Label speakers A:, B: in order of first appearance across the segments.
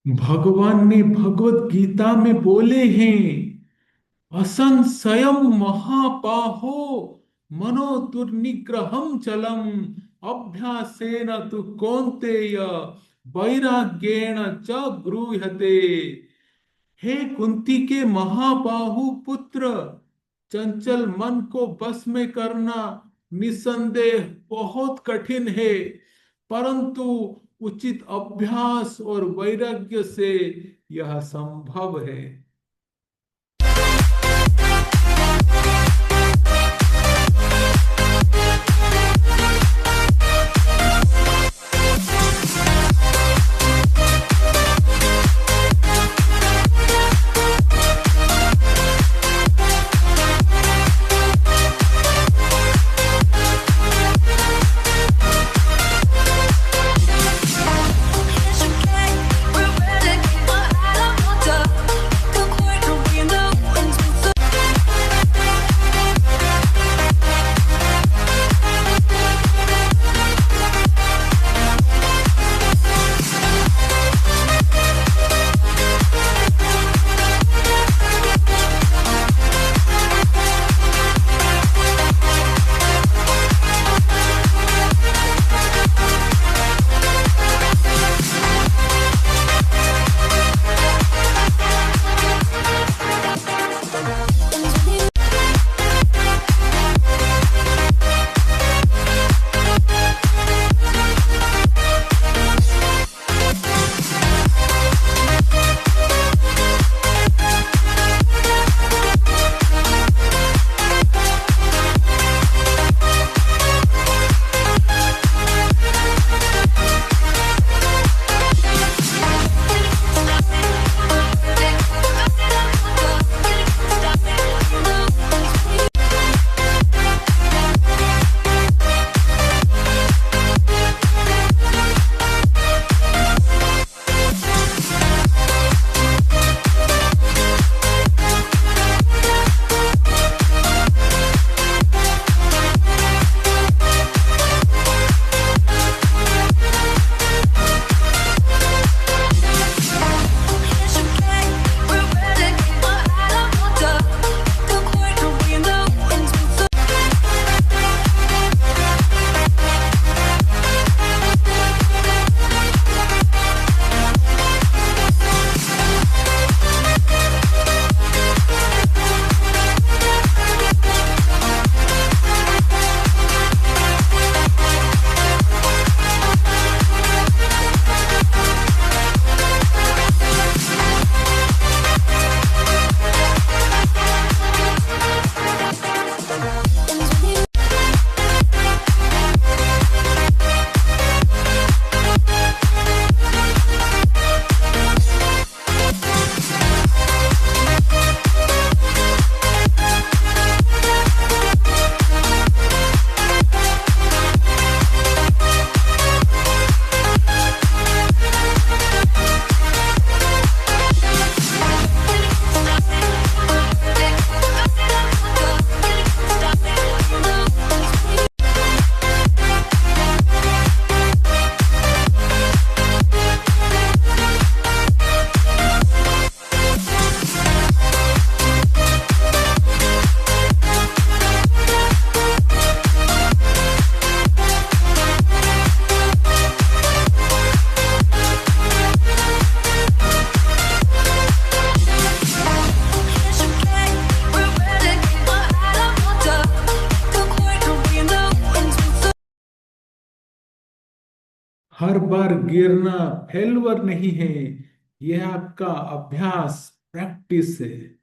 A: भगवान ने भगवत गीता में बोले हैं, असंशयम महाबाहो मनो दुर्निग्रहम चलम अभ्यासेन तु कौन्तेय वैराग्येण च गृह्यते। हे कुंती के महाबाहु पुत्र, चंचल मन को बस में करना निसंदेह बहुत कठिन है, परंतु उचित अभ्यास और वैराग्य से यह संभव है। हर बार गिरना फेलवर नहीं है, यह आपका अभ्यास, प्रैक्टिस है।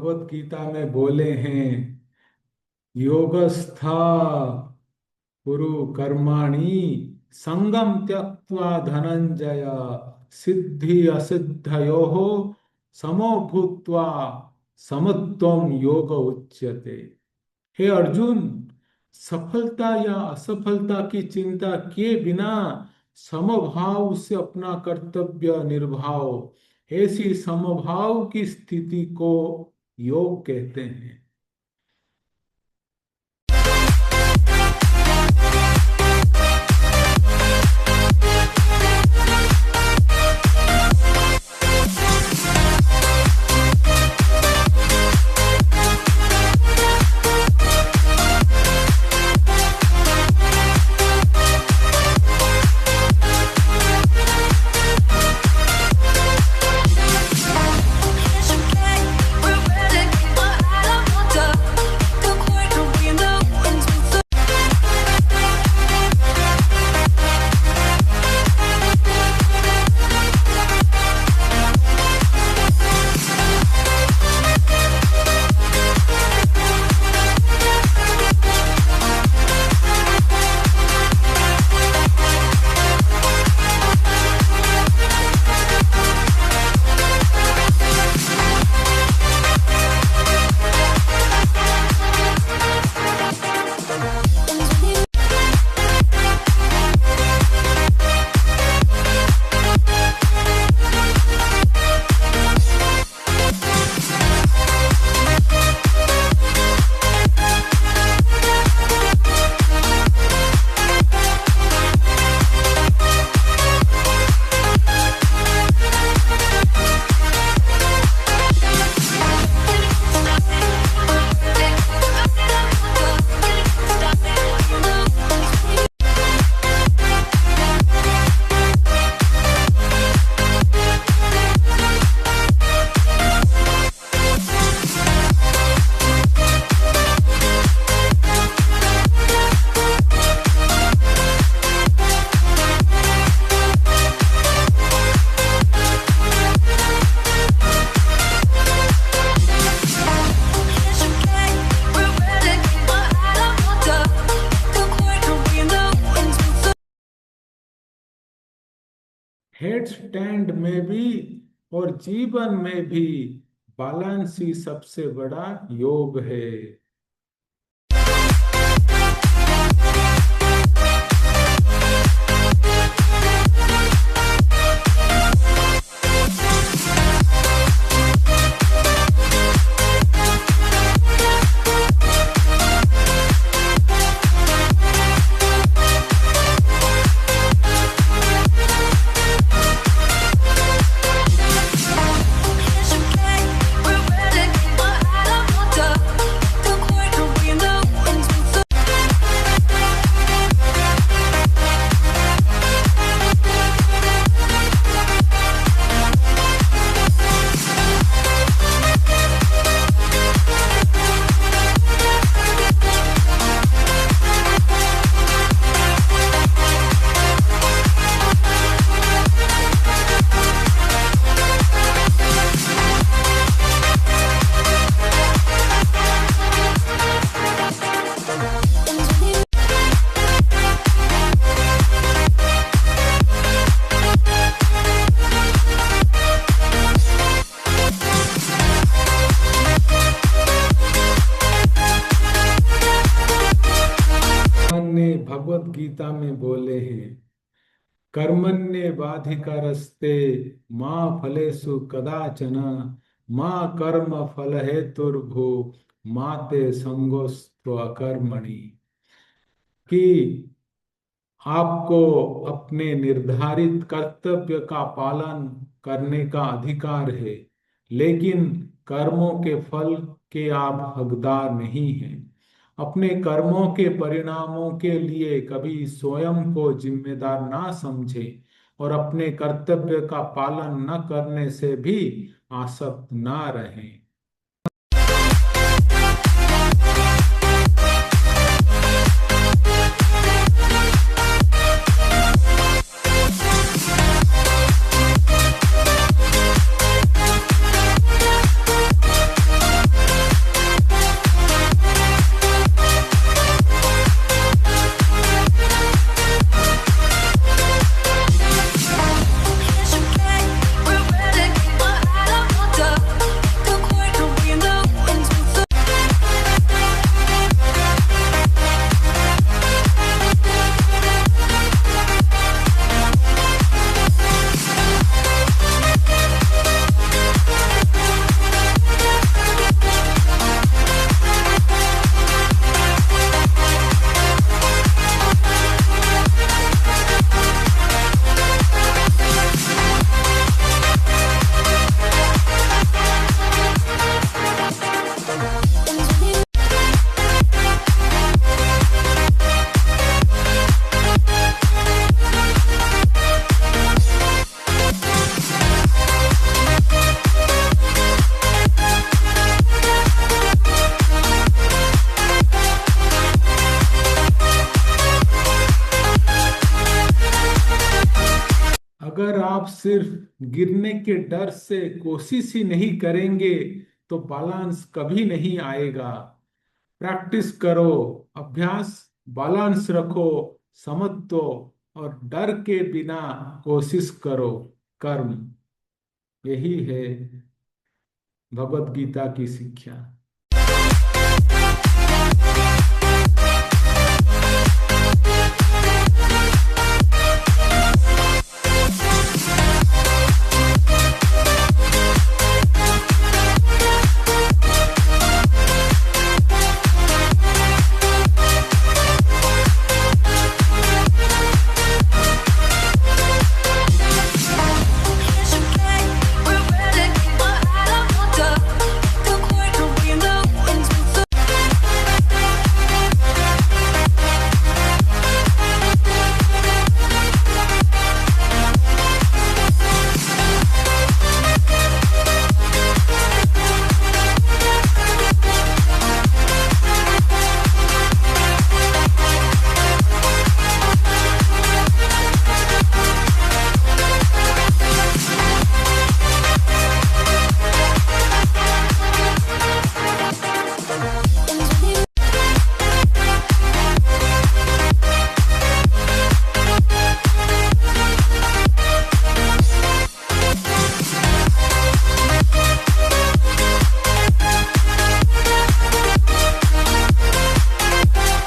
A: भगवत गीता में बोले हैं, योगस्था कुरु कर्माणि संगम त्यक्त्वा धनंजय सिद्धि असिद्धयोः समो भूत्वा समत्वम योग उच्यते। हे अर्जुन, सफलता या असफलता की चिंता किए बिना समभाव से अपना कर्तव्य निर्भाव, ऐसी समभाव की स्थिति को योग कहते हैं। हेड स्टैंड में भी और जीवन में भी बैलेंस ही सबसे बड़ा योग है। भगवत गीता में बोले हैं, कर्मण्येवाधिकारस्ते मां फलेषु कदाचन मां कर्म फल हेतुर्भु मां ते संगोस्त्व अकर्मणि, कि आपको अपने निर्धारित कर्तव्य का पालन करने का अधिकार है, लेकिन कर्मों के फल के आप हकदार नहीं हैं। अपने कर्मों के परिणामों के लिए कभी स्वयं को जिम्मेदार ना समझें और अपने कर्तव्य का पालन न करने से भी आसक्त ना रहें। आप सिर्फ गिरने के डर से कोशिश ही नहीं करेंगे तो बैलेंस कभी नहीं आएगा। प्रैक्टिस करो, अभ्यास, बैलेंस रखो, समत्व और डर के बिना कोशिश करो। कर्म, यही है भगवत गीता की शिक्षा।